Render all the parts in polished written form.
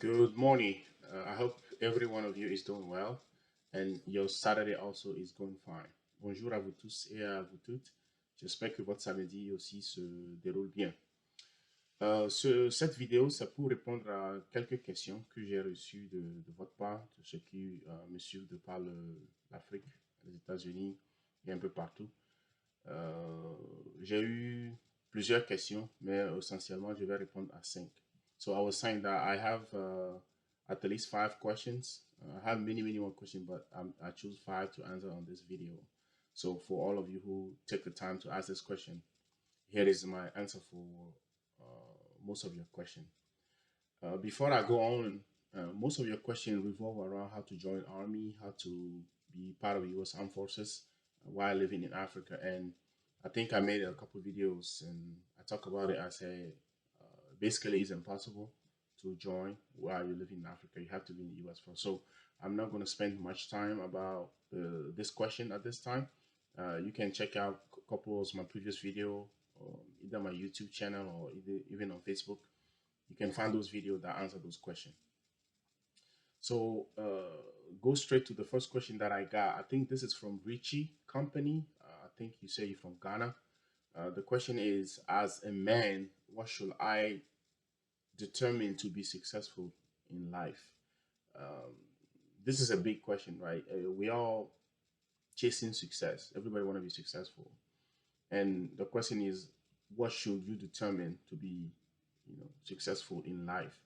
Good morning. I hope every one of you is doing well and your Saturday also is going fine. Bonjour à vous tous et à vous toutes. J'espère que votre samedi aussi se déroule bien. Cette vidéo, c'est pour répondre à quelques questions que j'ai reçues de votre part, de ceux qui me suivent de par l'Afrique, les États-Unis et un peu partout. J'ai eu plusieurs questions, mais essentiellement, je vais répondre à 5. So I was saying that I have at least 5 questions. I have many more questions, but I choose 5 to answer on this video. So for all of you who take the time to ask this question, here is my answer for most of your question. Before I go on, most of your questions revolve around how to join army, how to be part of U.S. Armed Forces while living in Africa, and I think I made a couple videos and I talk about it. I say basically it's impossible to join while you live in Africa. You have to be in the US first. So I'm not going to spend much time about this question at this time. You can check out a couple of my previous video, either my YouTube channel or even on Facebook. You can find those videos that answer those questions. So go straight to the first question that I got. I think this is from Richy Kompany. I think you say you're from Ghana. The question is, as a man, what should I determine to be successful in life? Um, this is a big question, right? We all chasing success. Everybody want to be successful, and the question is, what should you determine to be, successful in life?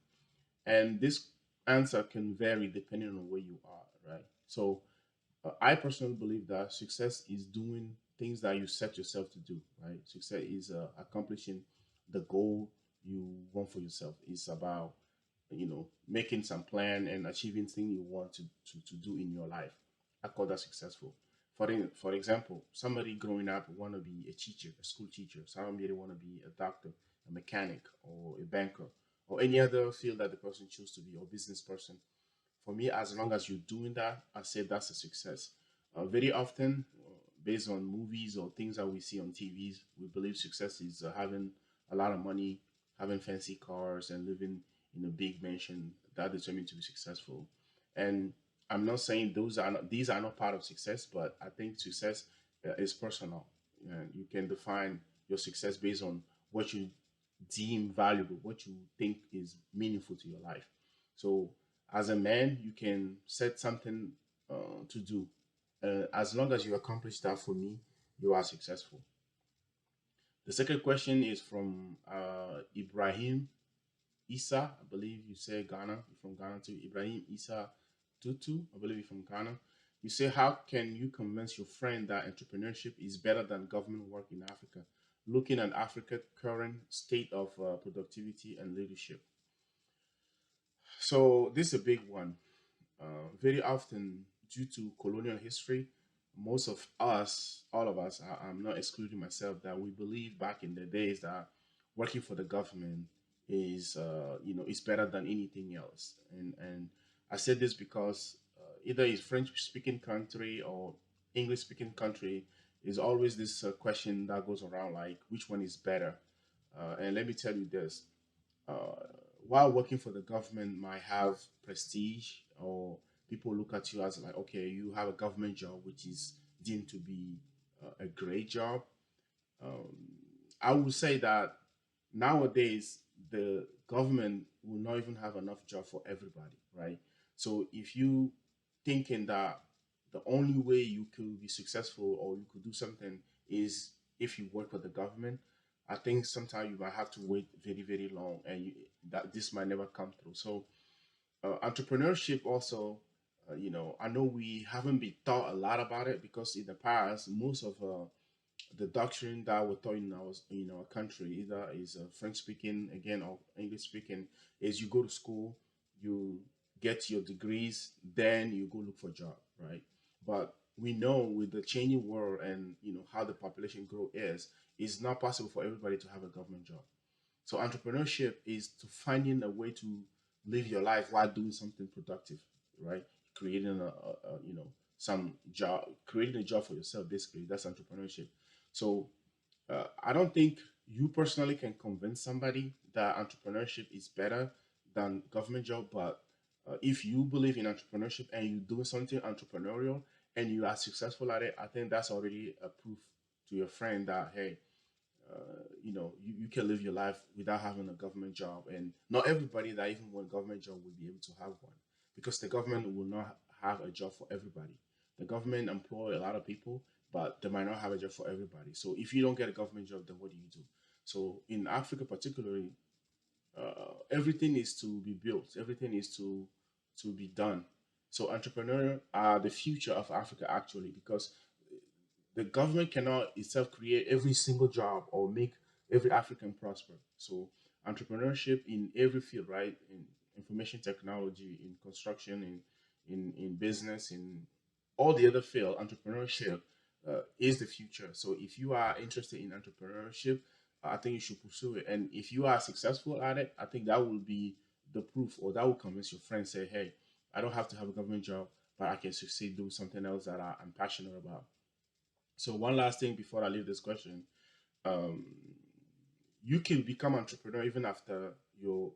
And this answer can vary depending on where you are, right? So, I personally believe that success is doing things that you set yourself to do, right? Success is accomplishing the goal you want for yourself. It's about, making some plan and achieving things you want to do in your life. I call that successful. For example, somebody growing up want to be a teacher, a school teacher. Somebody want to be a doctor, a mechanic, or a banker, or any other field that the person choose to be, or business person. For me, as long as you're doing that, I say that's a success. Very often, based on movies or things that we see on TVs, we believe success is having a lot of money, having fancy cars, and living in a big mansion. That determined to be successful. And I'm not saying these are not part of success, but I think success is personal. And you can define your success based on what you deem valuable, what you think is meaningful to your life. So as a man, you can set something to do. As long as you accomplish that, for me, you are successful. The second question is from Ibrahim Isa. I believe you say Ghana. You're from Ghana too. Ibrahim Isa Tutu. I believe you're from Ghana. You say, how can you convince your friend that entrepreneurship is better than government work in Africa? Looking at Africa's current state of productivity and leadership. So this is a big one. Very often, due to colonial history, most of us, all of us, I'm not excluding myself, that we believe back in the days that working for the government is, is better than anything else. And I said this because either it's French-speaking country or English-speaking country, is always this question that goes around like, which one is better? And let me tell you this. Uh, while working for the government might have prestige, or people look at you as like, okay, you have a government job, which is deemed to be a great job. Um, I would say that nowadays the government will not even have enough job for everybody, right? So if you thinking that the only way you could be successful or you could do something is if you work for the government, I think sometimes you might have to wait very long, and that this might never come through. So entrepreneurship also, I know we haven't been taught a lot about it because in the past, most of the doctrine that we're taught in our country, either is French speaking again or English speaking, is you go to school, you get your degrees, then you go look for a job, right? But we know with the changing world and how the population growth is, it's not possible for everybody to have a government job. So entrepreneurship is to finding a way to live your life while doing something productive, right? Creating some job, creating a job for yourself. Basically, that's entrepreneurship. So I don't think you personally can convince somebody that entrepreneurship is better than government job, but if you believe in entrepreneurship and you do something entrepreneurial and you are successful at it, I think that's already a proof to your friend that, hey, you can live your life without having a government job. And not everybody that even want a government job will be able to have one, because the government will not have a job for everybody. The government employ a lot of people, but they might not have a job for everybody. So if you don't get a government job, then what do you do? So in Africa particularly, everything is to be built, everything is to be done. So entrepreneurs are the future of Africa actually, because the government cannot itself create every single job or make every African prosper. So entrepreneurship in every field, right? In information technology, in construction, in business, in all the other field, entrepreneurship is the future. So if you are interested in entrepreneurship, I think you should pursue it. And if you are successful at it, I think that will be the proof, or that will convince your friends, say, hey, I don't have to have a government job, but I can succeed doing something else that I'm passionate about. So one last thing before I leave this question, um, you can become entrepreneur even after your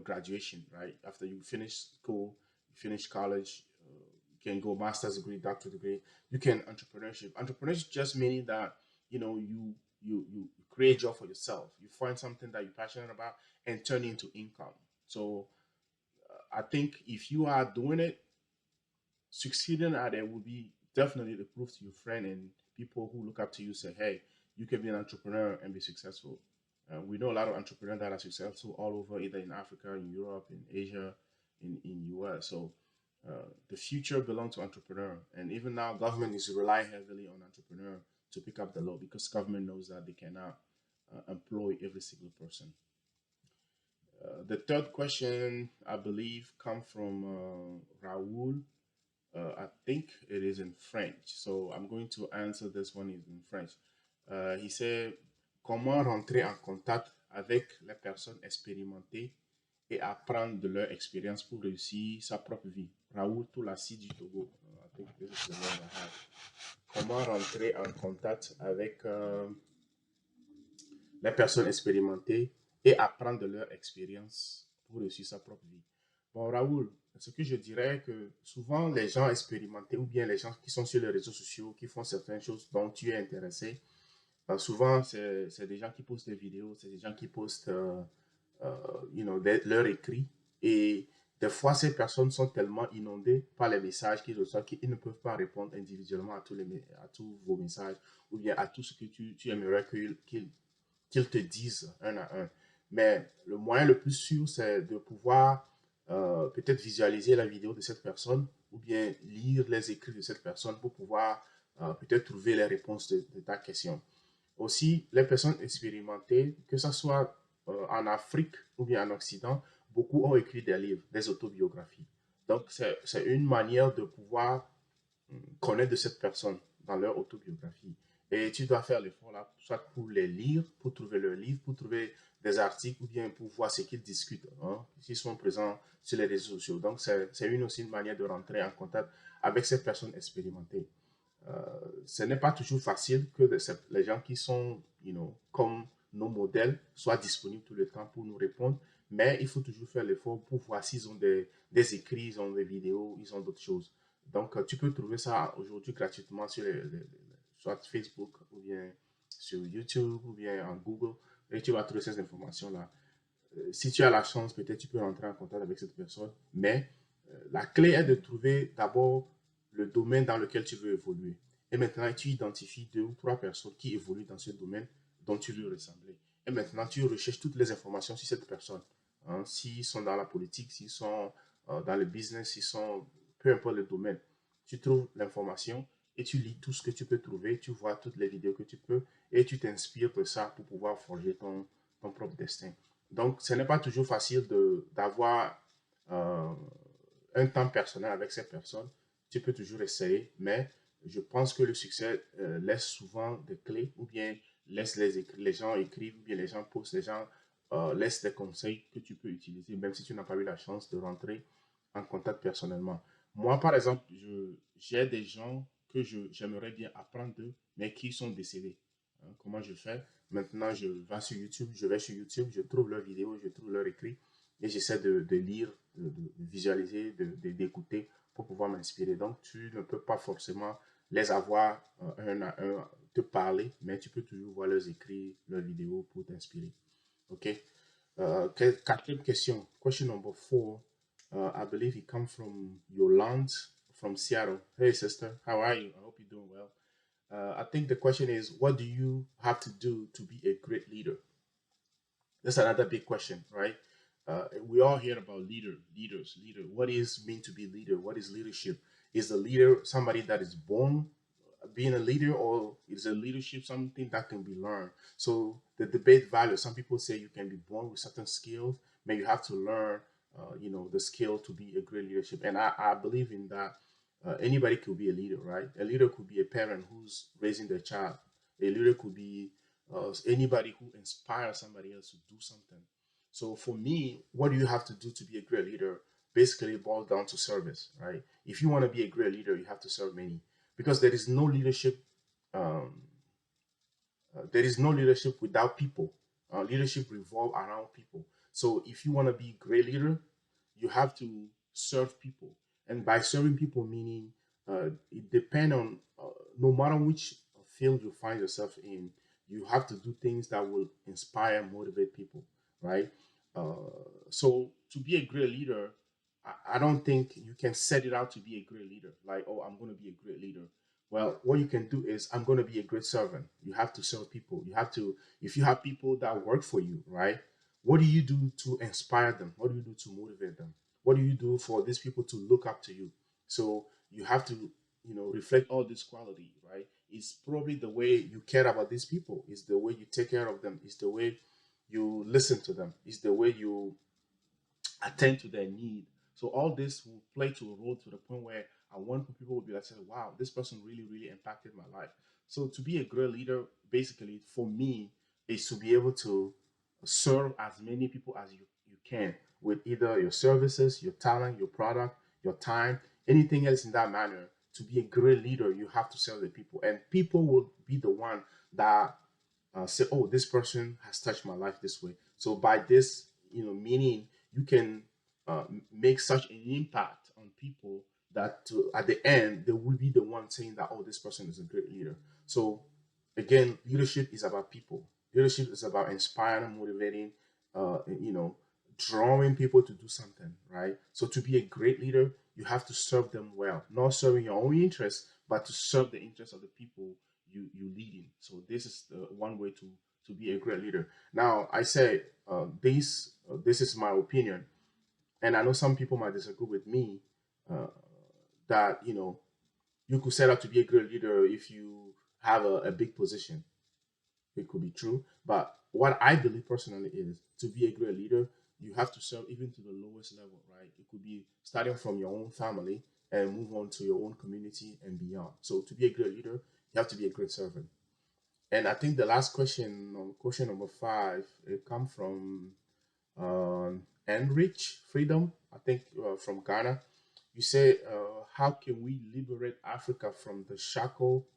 graduation, right? After you finish school, you finish college, you can go master's degree, doctorate degree. You can entrepreneurship. Entrepreneurship just meaning that you create a job for yourself. You find something that you're passionate about and turn it into income. So I think if you are doing it, succeeding at it will be definitely the proof to your friend and people who look up to you, say, hey, you can be an entrepreneur and be successful. We know a lot of entrepreneurs that are successful all over, either in Africa, in Europe, in Asia, in US. So the future belongs to entrepreneur. And even now, government is relying heavily on entrepreneur to pick up the load, because government knows that they cannot employ every single person. The third question, I believe, come from Raoul. I think it is in French. So I'm going to answer this one in French. He said, comment rentrer en contact avec les personnes expérimentées et apprendre de leur expérience pour réussir sa propre vie. Raoul Toulassi du Togo. I think this is the one I have. Comment rentrer en contact avec les personnes expérimentées et apprendre de leur expérience pour réussir sa propre vie. Bon, Raoul, ce que je dirais que souvent les gens expérimentés ou bien les gens qui sont sur les réseaux sociaux, qui font certaines choses dont tu es intéressé, souvent c'est des gens qui postent des vidéos, c'est des gens qui postent leurs écrits, et des fois ces personnes sont tellement inondées par les messages qu'ils reçoivent qu'ils ne peuvent pas répondre individuellement à tous vos messages ou bien à tout ce que tu aimerais qu'ils te disent un à un. Mais le moyen le plus sûr, c'est de pouvoir peut-être visualiser la vidéo de cette personne ou bien lire les écrits de cette personne pour pouvoir peut-être trouver les réponses de ta question. Aussi, les personnes expérimentées, que ce soit en Afrique ou bien en Occident, beaucoup ont écrit des livres, des autobiographies. Donc, c'est une manière de pouvoir connaître de cette personne dans leur autobiographie. Et tu dois faire l'effort là, soit pour les lire, pour trouver leurs livres, pour trouver des articles ou bien pour voir ce qu'ils discutent, hein, s'ils sont présents sur les réseaux sociaux. Donc, c'est aussi une manière de rentrer en contact avec ces personnes expérimentées. Ce n'est pas toujours facile que les gens qui sont, comme nos modèles soient disponibles tout le temps pour nous répondre, mais il faut toujours faire l'effort pour voir s'ils ont des écrits, ils ont des vidéos, ils ont d'autres choses. Donc, tu peux trouver ça aujourd'hui gratuitement sur soit Facebook ou bien sur YouTube ou bien en Google, et tu vas trouver ces informations-là. Si tu as la chance, peut-être tu peux rentrer en contact avec cette personne, mais la clé est de trouver d'abord le domaine dans lequel tu veux évoluer. Et maintenant, tu identifies 2 ou 3 personnes qui évoluent dans ce domaine dont tu veux ressembler. Et maintenant, tu recherches toutes les informations sur cette personne. Hein, s'ils sont dans la politique, s'ils sont dans le business, s'ils sont, peu importe le domaine. Tu trouves l'information et tu lis tout ce que tu peux trouver, tu vois toutes les vidéos que tu peux et tu t'inspires de ça pour pouvoir forger ton propre destin. Donc, ce n'est pas toujours facile d'avoir un temps personnel avec ces personnes. Tu peux toujours essayer, mais je pense que le succès laisse souvent des clés ou bien laisse les gens écrivent ou bien les gens postent, les gens laissent des conseils que tu peux utiliser, même si tu n'as pas eu la chance de rentrer en contact personnellement. Moi, par exemple, j'ai des gens que j'aimerais bien apprendre d'eux, mais qui sont décédés. Hein, comment je fais? Maintenant, je vais sur YouTube, je trouve leurs vidéos, je trouve leurs écrits, et j'essaie de lire, de visualiser, d'écouter pour pouvoir m'inspirer. Donc, tu ne peux pas forcément les avoir un à un, te parler, mais tu peux toujours voir leurs écrits, leurs vidéos pour t'inspirer. OK? Quatrième question. Question number 4. I believe it comes from Yolande from Seattle. Hey, sister. How are you? I hope you're doing well. I think the question is, what do you have to do to be a great leader? That's another big question, right? We all hear about leader. What is mean to be leader? What is leadership? Is a leader somebody that is born being a leader, or is a leadership something that can be learned? So the debate value. Some people say you can be born with certain skills, but you have to learn, the skill to be a great leadership. And I believe in that. Anybody could be a leader, right? A leader could be a parent who's raising their child. A leader could be anybody who inspires somebody else to do something. So for me, what do you have to do to be a great leader? Basically, it boils down to service, right? If you want to be a great leader, you have to serve many, because there is no leadership. Um, there is no leadership without people. Leadership revolve around people. So if you want to be a great leader, you have to serve people, and by serving people, meaning it depends on no matter which field you find yourself in, you have to do things that will inspire, motivate people, right? So to be a great leader, I don't think you can set it out to be a great leader. Like, oh, I'm going to be a great leader. Well, what you can do is, I'm going to be a great servant. You have to serve people. You have to, if you have people that work for you, right? What do you do to inspire them? What do you do to motivate them? What do you do for these people to look up to you? So you have to, reflect all this quality, right? It's probably the way you care about these people. It's the way you take care of them. It's the way you listen to them. It's the way you attend to their need. So all this will play to a role to the point where I want people will be like, wow, this person really, really impacted my life. So to be a great leader, basically for me, is to be able to serve as many people as you can with either your services, your talent, your product, your time, anything else in that manner. To be a great leader, you have to serve the people, and people will be the one that say, "Oh, this person has touched my life this way." So by this, meaning you can make such an impact on people that at the end they will be the one saying that, "Oh, this person is a great leader." So again, leadership is about people. Leadership is about inspiring, motivating, drawing people to do something, right? So to be a great leader, you have to serve them well, not serving your own interests, but to serve the interests of the people you leading. So this is the one way to be a great leader. Now, I say this is my opinion, and I know some people might disagree with me, uh, that you could set up to be a great leader if you have a big position. It could be true, but what I believe personally is, to be a great leader, you have to serve even to the lowest level, right? It could be starting from your own family and move on to your own community and beyond. So to be a great leader, you have to be a great servant. And I think the last question, question number 5, it come from Henrich Freedom, I think, from Ghana. You say, how can we liberate Africa from the shackle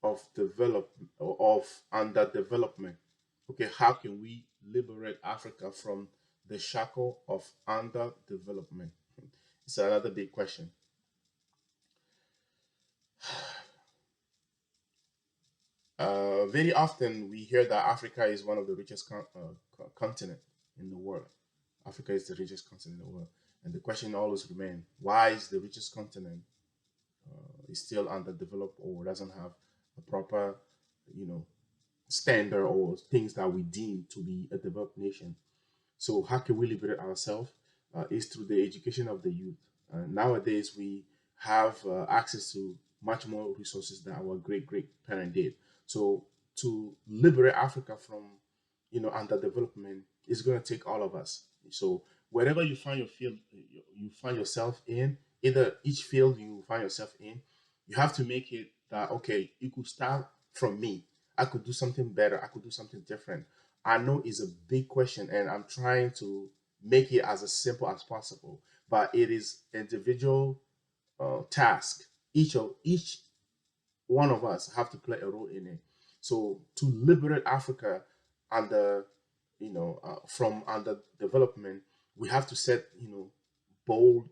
of underdevelopment? Okay, how can we liberate Africa from the shackle of underdevelopment? It's another big question. Very often we hear that Africa is one of the richest continent in the world. Africa is the richest continent in the world, and the question always remains: why is the richest continent is still underdeveloped, or doesn't have a proper, you know, standard or things that we deem to be a developed nation? So how can we liberate ourselves? Is through the education of the youth. Nowadays, we have access to much more resources than our great great parent did. So to liberate Africa from, underdevelopment, is going to take all of us. So wherever you find your field, you find yourself in, either each field you find yourself in, you have to make it that, okay, you could start from me. I could do something better. I could do something different. I know it's a big question, and I'm trying to make it as simple as possible. But it is individual task. Each one of us have to play a role in it. So to liberate Africa under, from under development, we have to set, bold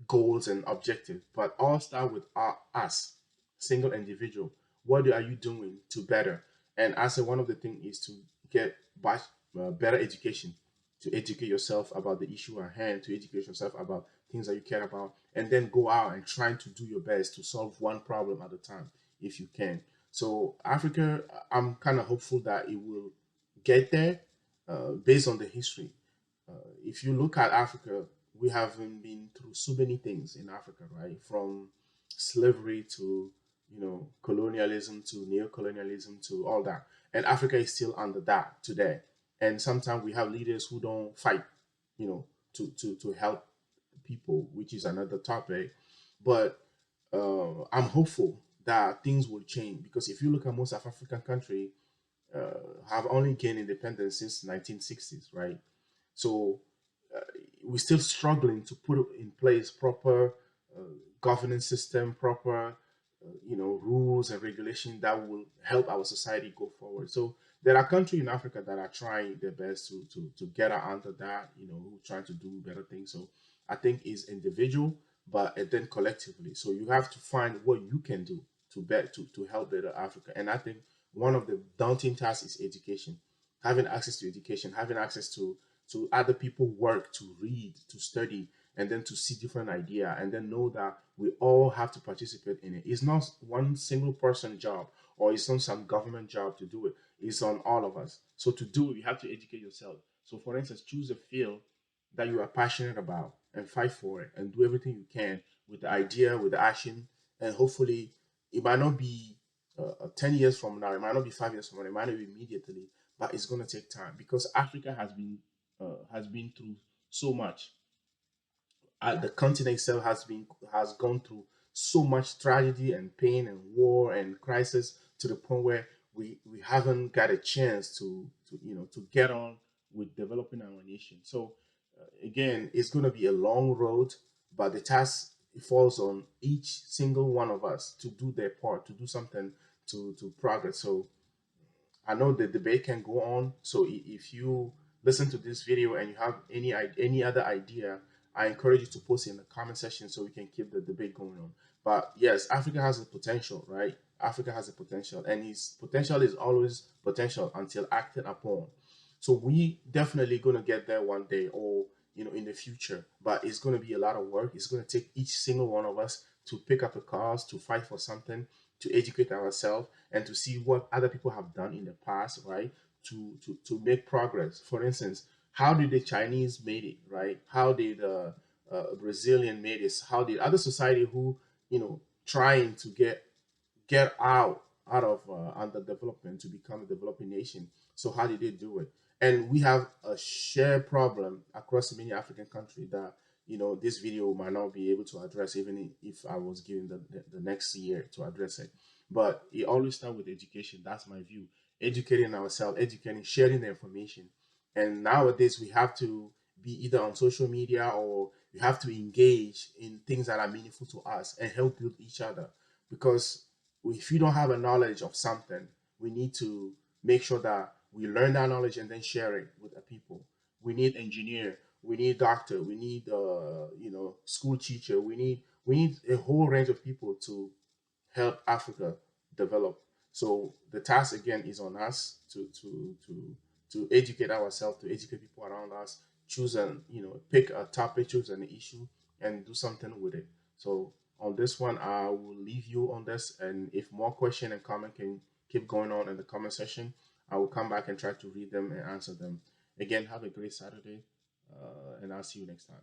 goals and objectives, but all start with us, single individual. What are you doing to better? And I said one of the things is to get better education, to educate yourself about the issue at hand, to educate yourself about things that you care about, and then go out and try to do your best to solve one problem at a time if you can. So Africa, I'm kind of hopeful that it will get there based on the history. If you look at Africa, we have been through so many things in Africa, right? From slavery to colonialism to neo-colonialism to all that, and Africa is still under that today. And sometimes we have leaders who don't fight, to help people, which is another topic. But I'm hopeful that things will change because if you look at most of African countries, have only gained independence since 1960s, right? So uh, we're still struggling to put in place proper uh, governance system, proper rules and regulation that will help our society go forward. So there are countries in Africa that are trying their best to get out under that, who trying to do better things. So I think is individual, but and then collectively. So you have to find what you can do to help better Africa. And I think one of the daunting tasks is education, having access to education, having access to other people work, to read, to study, and then to see different idea, and then know that we all have to participate in it. It's not one single person job, or it's not some government job to do it. It's on all of us. So to do it, you have to educate yourself. So for instance, choose a field that you are passionate about and fight for it and do everything you can with the idea, with the action, and hopefully it might not be 10 years from now, it might not be 5 years from now, it might not be immediately, but it's going to take time because Africa has been through so much. The continent itself has gone through so much tragedy and pain and war and crisis to the point where we haven't got a chance to get on with developing our nation. So again, it's going to be a long road, but the task falls on each single one of us to do their part, to do something to progress. So I know the debate can go on. So if you listen to this video and you have any other idea, I encourage you to post it in the comment section so we can keep the debate going on. But yes, Africa has the potential, right? Africa has the potential, and its potential is always potential until acted upon. So we definitely gonna get there one day, or in the future. But it's gonna be a lot of work. It's gonna take each single one of us to pick up a cause, to fight for something, to educate ourselves, and to see what other people have done in the past, right? To make progress. For instance, how did the Chinese made it, right? How did Brazilian made it? How did other society who trying to get out of underdevelopment to become a developing nation? So how did they do it? And we have a shared problem across many African countries that this video might not be able to address, even if I was given the next year to address it. But it always starts with education. That's my view. Educating ourselves, educating, sharing the information. And nowadays we have to be either on social media, or we have to engage in things that are meaningful to us and help build each other. Because if you don't have a knowledge of something, we need to make sure that we learn that knowledge and then share it with the people. We need engineer, we need doctor, we need school teacher, we need a whole range of people to help Africa develop. So the task again is on us to educate ourselves, to educate people around us, choose and pick a topic, choose an issue, and do something with it. So on this one, I will leave you on this, and if more question and comment can keep going on in the comment section, I will come back and try to read them and answer them. Again, have a great Saturday, and I'll see you next time.